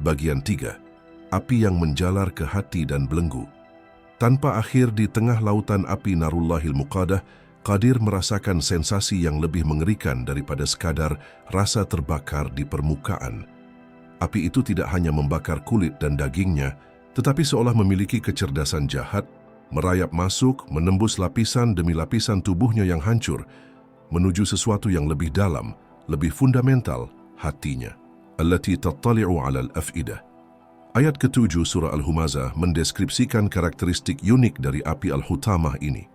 Bagian 3. Api yang menjalar ke hati dan belenggu. Tanpa akhir di tengah lautan api Narullahil Muqadah, Qadir merasakan sensasi yang lebih mengerikan daripada sekadar rasa terbakar di permukaan. Api itu tidak hanya membakar kulit dan dagingnya, tetapi seolah memiliki kecerdasan jahat, merayap masuk, menembus lapisan demi lapisan tubuhnya yang hancur, menuju sesuatu yang lebih dalam, lebih fundamental, hatinya. Allati tattali'u 'alal af'idah. Ayat ke-7 surah Al-Humazah mendeskripsikan karakteristik unik dari api Al-Hutamah ini.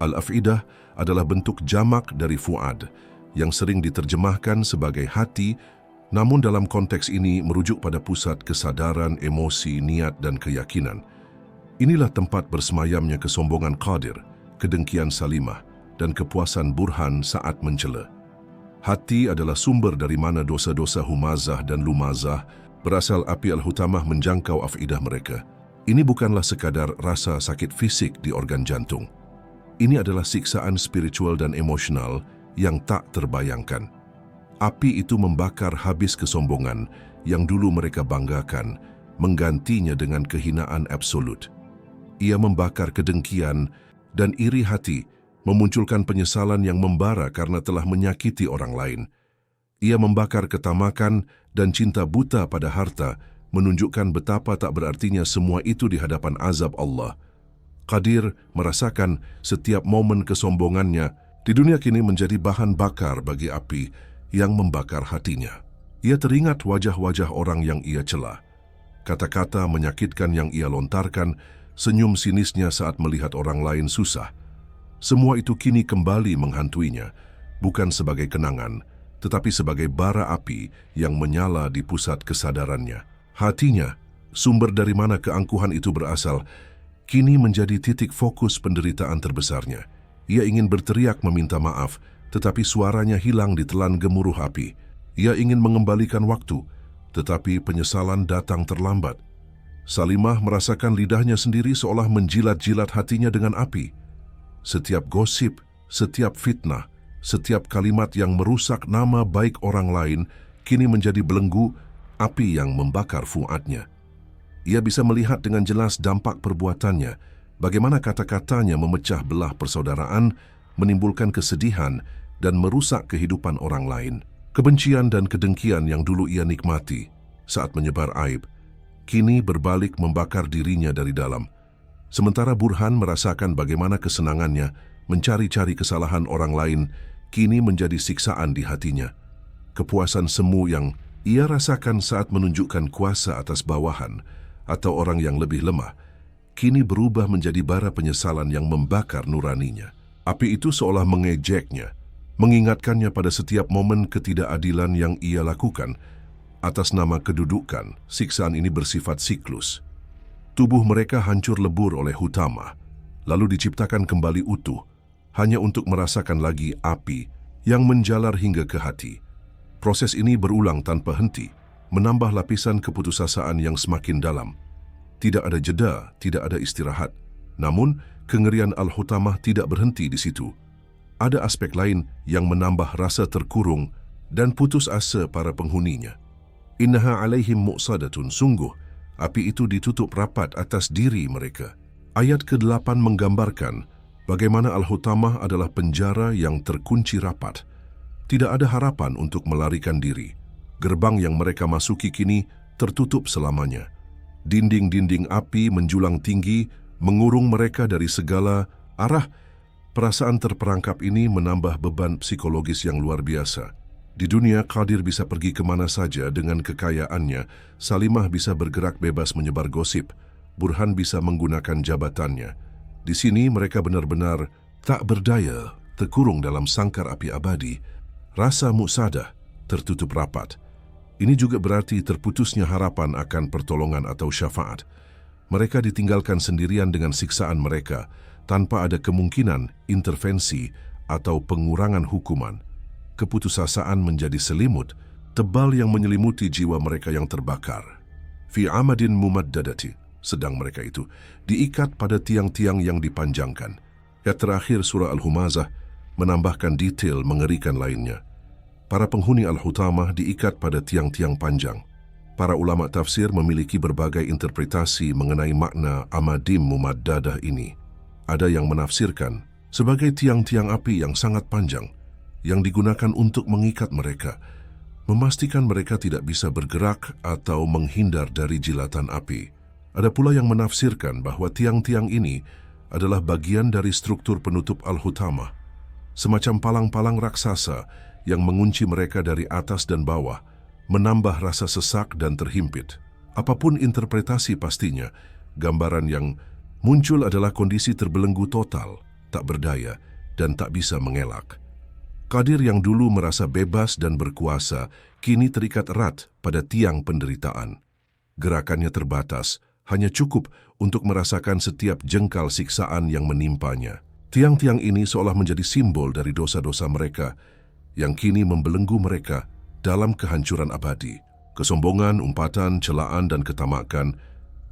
Al-Af'idah adalah bentuk jamak dari fu'ad, yang sering diterjemahkan sebagai hati, namun dalam konteks ini merujuk pada pusat kesadaran, emosi, niat, dan keyakinan. Inilah tempat bersemayamnya kesombongan Qadir, kedengkian Salimah, dan kepuasan Burhan saat mencela. Hati adalah sumber dari mana dosa-dosa Humazah dan Lumazah berasal. Api Al-Hutamah menjangkau afidah mereka. Ini bukanlah sekadar rasa sakit fisik di organ jantung. Ini adalah siksaan spiritual dan emosional yang tak terbayangkan. Api itu membakar habis kesombongan yang dulu mereka banggakan, menggantinya dengan kehinaan absolut. Ia membakar kedengkian dan iri hati, memunculkan penyesalan yang membara karena telah menyakiti orang lain. Ia membakar ketamakan dan cinta buta pada harta, menunjukkan betapa tak berartinya semua itu di hadapan azab Allah. Qadir merasakan setiap momen kesombongannya di dunia kini menjadi bahan bakar bagi api yang membakar hatinya. Ia teringat wajah-wajah orang yang ia cela, kata-kata menyakitkan yang ia lontarkan, senyum sinisnya saat melihat orang lain susah. Semua itu kini kembali menghantuinya, bukan sebagai kenangan, tetapi sebagai bara api yang menyala di pusat kesadarannya. Hatinya, sumber dari mana keangkuhan itu berasal, kini menjadi titik fokus penderitaan terbesarnya. Ia ingin berteriak meminta maaf, tetapi suaranya hilang ditelan gemuruh api. Ia ingin mengembalikan waktu, tetapi penyesalan datang terlambat. Salimah merasakan lidahnya sendiri seolah menjilat-jilat hatinya dengan api. Setiap gosip, setiap fitnah, setiap kalimat yang merusak nama baik orang lain kini menjadi belenggu api yang membakar fuadnya. Ia bisa melihat dengan jelas dampak perbuatannya, bagaimana kata-katanya memecah belah persaudaraan, menimbulkan kesedihan, dan merusak kehidupan orang lain. Kebencian dan kedengkian yang dulu ia nikmati saat menyebar aib, kini berbalik membakar dirinya dari dalam. Sementara Burhan merasakan bagaimana kesenangannya mencari-cari kesalahan orang lain kini menjadi siksaan di hatinya. Kepuasan semu yang ia rasakan saat menunjukkan kuasa atas bawahan atau orang yang lebih lemah, kini berubah menjadi bara penyesalan yang membakar nuraninya. Api itu seolah mengejeknya, mengingatkannya pada setiap momen ketidakadilan yang ia lakukan. Atas nama kedudukan, siksaan ini bersifat siklus. Tubuh mereka hancur lebur oleh Hutamah, lalu diciptakan kembali utuh, hanya untuk merasakan lagi api yang menjalar hingga ke hati. Proses ini berulang tanpa henti, menambah lapisan keputusasaan yang semakin dalam. Tidak ada jeda, tidak ada istirahat. Namun, kengerian Al-Hutamah tidak berhenti di situ. Ada aspek lain yang menambah rasa terkurung dan putus asa para penghuninya. Innaha alaihim mu'sadatun, sungguh, api itu ditutup rapat atas diri mereka. Ayat ke-8 menggambarkan bagaimana Al-Hutamah adalah penjara yang terkunci rapat. Tidak ada harapan untuk melarikan diri. Gerbang yang mereka masuki kini tertutup selamanya. Dinding-dinding api menjulang tinggi, mengurung mereka dari segala arah. Perasaan terperangkap ini menambah beban psikologis yang luar biasa. Di dunia, Qadir bisa pergi kemana saja dengan kekayaannya. Salimah bisa bergerak bebas menyebar gosip. Burhan bisa menggunakan jabatannya. Di sini mereka benar-benar tak berdaya, terkurung dalam sangkar api abadi. Rasa mu'sadah tertutup rapat. Ini juga berarti terputusnya harapan akan pertolongan atau syafaat. Mereka ditinggalkan sendirian dengan siksaan mereka, tanpa ada kemungkinan intervensi atau pengurangan hukuman. Keputusasaan menjadi selimut tebal yang menyelimuti jiwa mereka yang terbakar. Fi amadin mumaddadati, sedang mereka itu diikat pada tiang-tiang yang dipanjangkan. Ayat terakhir surah Al-Humazah menambahkan detail mengerikan lainnya. Para penghuni Al-Hutamah diikat pada tiang-tiang panjang. Para ulama tafsir memiliki berbagai interpretasi mengenai makna amadim mumaddadah ini. Ada yang menafsirkan sebagai tiang-tiang api yang sangat panjang yang digunakan untuk mengikat mereka, memastikan mereka tidak bisa bergerak atau menghindar dari jilatan api. Ada pula yang menafsirkan bahwa tiang-tiang ini adalah bagian dari struktur penutup Al-Hutamah, semacam palang-palang raksasa yang mengunci mereka dari atas dan bawah, menambah rasa sesak dan terhimpit. Apapun interpretasi pastinya, gambaran yang muncul adalah kondisi terbelenggu total, tak berdaya, dan tak bisa mengelak. Qadir yang dulu merasa bebas dan berkuasa, kini terikat erat pada tiang penderitaan. Gerakannya terbatas, hanya cukup untuk merasakan setiap jengkal siksaan yang menimpanya. Tiang-tiang ini seolah menjadi simbol dari dosa-dosa mereka, yang kini membelenggu mereka dalam kehancuran abadi. Kesombongan, umpatan, celaan, dan ketamakan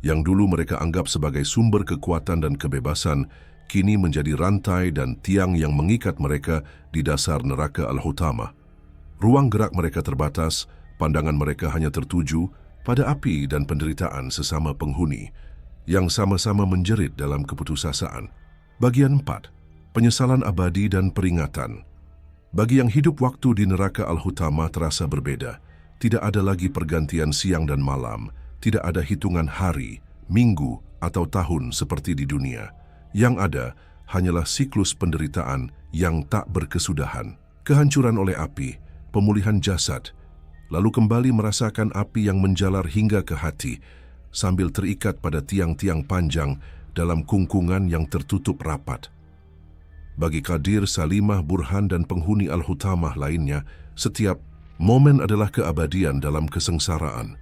yang dulu mereka anggap sebagai sumber kekuatan dan kebebasan, kini menjadi rantai dan tiang yang mengikat mereka di dasar neraka Al-Hutamah. Ruang gerak mereka terbatas, pandangan mereka hanya tertuju pada api dan penderitaan sesama penghuni yang sama-sama menjerit dalam keputusasaan. Bagian 4. Penyesalan abadi dan peringatan. Bagi yang hidup waktu di neraka Al-Hutamah terasa berbeda. Tidak ada lagi pergantian siang dan malam, tidak ada hitungan hari, minggu, atau tahun seperti di dunia. Yang ada hanyalah siklus penderitaan yang tak berkesudahan. Kehancuran oleh api, pemulihan jasad, lalu kembali merasakan api yang menjalar hingga ke hati, sambil terikat pada tiang-tiang panjang dalam kungkungan yang tertutup rapat. Bagi Qadir, Salimah, Burhan, dan penghuni Al-Hutamah lainnya, setiap momen adalah keabadian dalam kesengsaraan.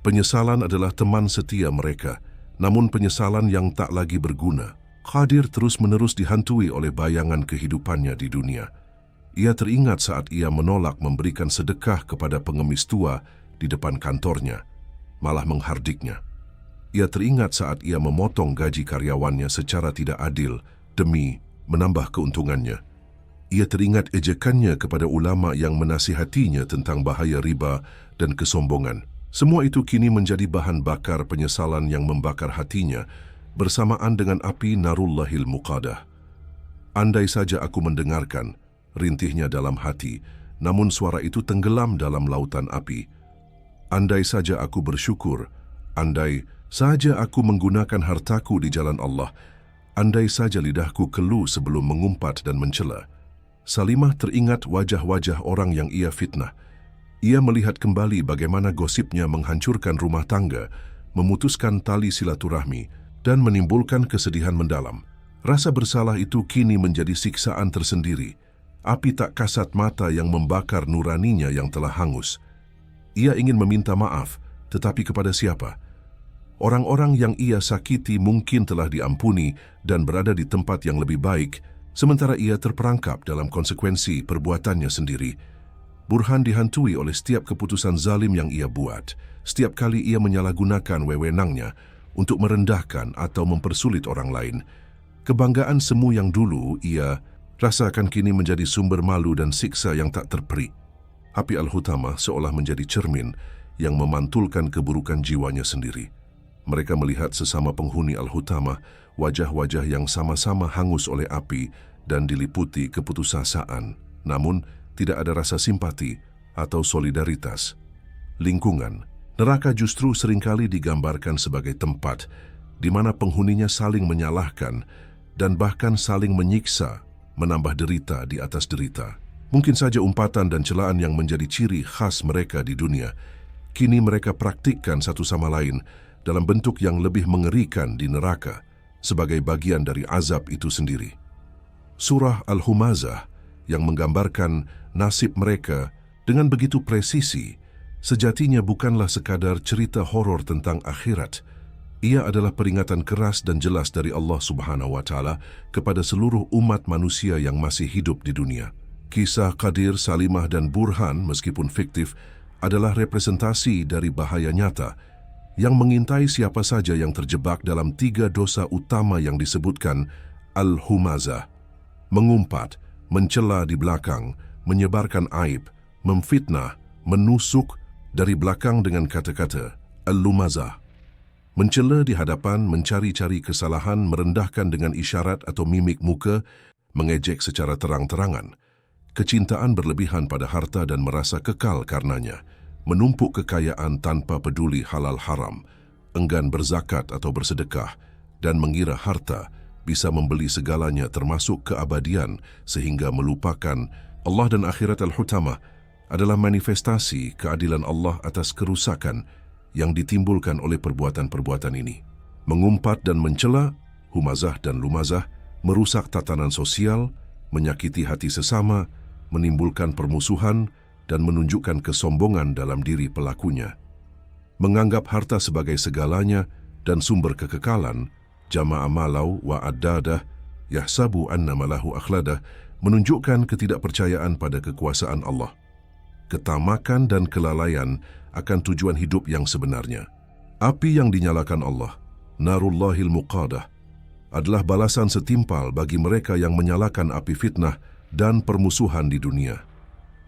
Penyesalan adalah teman setia mereka, namun penyesalan yang tak lagi berguna. Qadir terus-menerus dihantui oleh bayangan kehidupannya di dunia. Ia teringat saat ia menolak memberikan sedekah kepada pengemis tua di depan kantornya, malah menghardiknya. Ia teringat saat ia memotong gaji karyawannya secara tidak adil demi menambah keuntungannya. Ia teringat ejekannya kepada ulama yang menasihatinya tentang bahaya riba dan kesombongan. Semua itu kini menjadi bahan bakar penyesalan yang membakar hatinya bersamaan dengan api Narullahil Muqadah. Andai saja aku mendengarkan, rintihnya dalam hati, namun suara itu tenggelam dalam lautan api. Andai saja aku bersyukur, andai saja aku menggunakan hartaku di jalan Allah, andai saja lidahku kelu sebelum mengumpat dan mencela. Salimah teringat wajah-wajah orang yang ia fitnah. Ia melihat kembali bagaimana gosipnya menghancurkan rumah tangga, memutuskan tali silaturahmi, dan menimbulkan kesedihan mendalam. Rasa bersalah itu kini menjadi siksaan tersendiri. Api tak kasat mata yang membakar nuraninya yang telah hangus. Ia ingin meminta maaf, tetapi kepada siapa? Orang-orang yang ia sakiti mungkin telah diampuni dan berada di tempat yang lebih baik, sementara ia terperangkap dalam konsekuensi perbuatannya sendiri. Burhan dihantui oleh setiap keputusan zalim yang ia buat. Setiap kali ia menyalahgunakan wewenangnya untuk merendahkan atau mempersulit orang lain. Kebanggaan semu yang dulu ia rasakan kini menjadi sumber malu dan siksa yang tak terperi. Api Al-Hutamah seolah menjadi cermin yang memantulkan keburukan jiwanya sendiri. Mereka melihat sesama penghuni Al-Hutamah, wajah-wajah yang sama-sama hangus oleh api dan diliputi keputusasaan. Namun, tidak ada rasa simpati atau solidaritas. Lingkungan, neraka justru seringkali digambarkan sebagai tempat di mana penghuninya saling menyalahkan dan bahkan saling menyiksa, menambah derita di atas derita. Mungkin saja umpatan dan celaan yang menjadi ciri khas mereka di dunia, kini mereka praktikkan satu sama lain dalam bentuk yang lebih mengerikan di neraka sebagai bagian dari azab itu sendiri. Surah Al-Humazah yang menggambarkan nasib mereka dengan begitu presisi, sejatinya bukanlah sekadar cerita horor tentang akhirat. Ia adalah peringatan keras dan jelas dari Allah Subhanahu wa Ta'ala kepada seluruh umat manusia yang masih hidup di dunia. Kisah Qadir, Salimah, dan Burhan, meskipun fiktif, adalah representasi dari bahaya nyata yang mengintai siapa saja yang terjebak dalam 3 dosa utama yang disebutkan Al-Humazah: mengumpat, mencela di belakang, menyebarkan aib, memfitnah, menusuk, dari belakang dengan kata-kata al-lumazah. Mencela di hadapan, mencari-cari kesalahan, merendahkan dengan isyarat atau mimik muka, mengejek secara terang-terangan. Kecintaan berlebihan pada harta dan merasa kekal karenanya, menumpuk kekayaan tanpa peduli halal haram, enggan berzakat atau bersedekah, dan mengira harta bisa membeli segalanya termasuk keabadian sehingga melupakan Allah dan akhirat. Al-Hutamah adalah manifestasi keadilan Allah atas kerusakan yang ditimbulkan oleh perbuatan-perbuatan ini. Mengumpat dan mencela, humazah dan lumazah, merusak tatanan sosial, menyakiti hati sesama, menimbulkan permusuhan, dan menunjukkan kesombongan dalam diri pelakunya. Menganggap harta sebagai segalanya dan sumber kekekalan, jama'a malau wa addadah, yahsabu anna malahu akhladah, menunjukkan ketidakpercayaan pada kekuasaan Allah. Ketamakan dan kelalaian akan tujuan hidup yang sebenarnya. Api yang dinyalakan Allah, narullahil muqadah, adalah balasan setimpal bagi mereka yang menyalakan api fitnah dan permusuhan di dunia.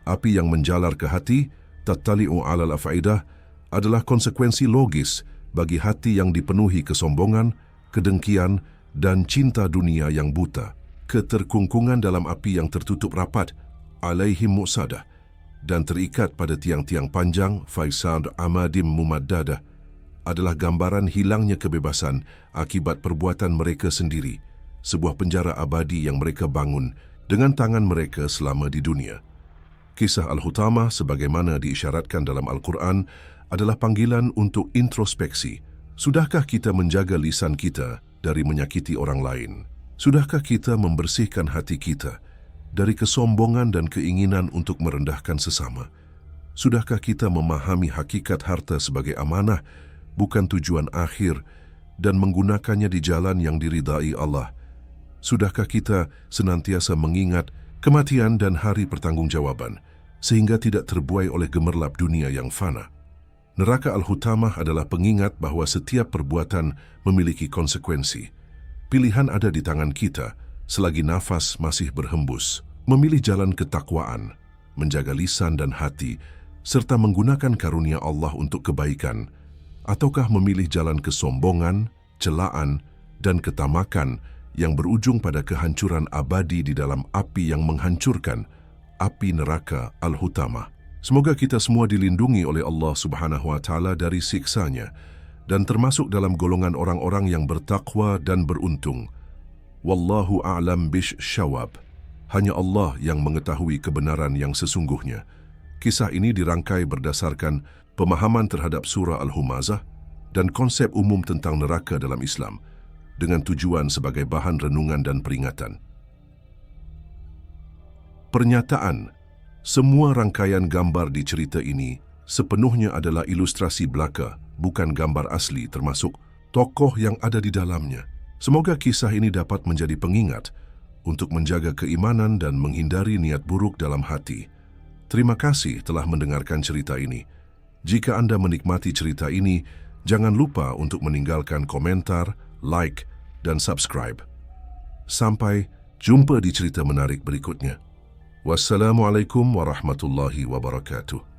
Api yang menjalar ke hati, tattali'u alal af'idah, adalah konsekuensi logis bagi hati yang dipenuhi kesombongan, kedengkian, dan cinta dunia yang buta. Keterkungkungan dalam api yang tertutup rapat, alaihim mu'sadah, dan terikat pada tiang-tiang panjang, faisad amadim mumaddadah, adalah gambaran hilangnya kebebasan akibat perbuatan mereka sendiri, sebuah penjara abadi yang mereka bangun dengan tangan mereka selama di dunia. Kisah Al-Hutamah sebagaimana diisyaratkan dalam Al-Quran adalah panggilan untuk introspeksi. Sudahkah kita menjaga lisan kita dari menyakiti orang lain? Sudahkah kita membersihkan hati kita dari kesombongan dan keinginan untuk merendahkan sesama? Sudahkah kita memahami hakikat harta sebagai amanah, bukan tujuan akhir, dan menggunakannya di jalan yang diridai Allah? Sudahkah kita senantiasa mengingat kematian dan hari pertanggungjawaban, sehingga tidak terbuai oleh gemerlap dunia yang fana? Neraka Al-Hutamah adalah pengingat bahwa setiap perbuatan memiliki konsekuensi. Pilihan ada di tangan kita selagi nafas masih berhembus. Memilih jalan ketakwaan, menjaga lisan dan hati, serta menggunakan karunia Allah untuk kebaikan, ataukah memilih jalan kesombongan, celaan, dan ketamakan yang berujung pada kehancuran abadi di dalam api yang menghancurkan, api neraka Al-Hutamah. Semoga kita semua dilindungi oleh Allah Subhanahu wa Ta'ala dari siksanya dan termasuk dalam golongan orang-orang yang bertakwa dan beruntung. Wallahu a'lam bish-shawab. Hanya Allah yang mengetahui kebenaran yang sesungguhnya. Kisah ini dirangkai berdasarkan pemahaman terhadap surah Al-Humazah dan konsep umum tentang neraka dalam Islam, dengan tujuan sebagai bahan renungan dan peringatan. Pernyataan: semua rangkaian gambar di cerita ini sepenuhnya adalah ilustrasi belaka, bukan gambar asli termasuk tokoh yang ada di dalamnya. Semoga kisah ini dapat menjadi pengingat untuk menjaga keimanan dan menghindari niat buruk dalam hati. Terima kasih telah mendengarkan cerita ini. Jika Anda menikmati cerita ini, jangan lupa untuk meninggalkan komentar, like, dan subscribe. Sampai jumpa di cerita menarik berikutnya. Wassalamualaikum warahmatullahi wabarakatuh.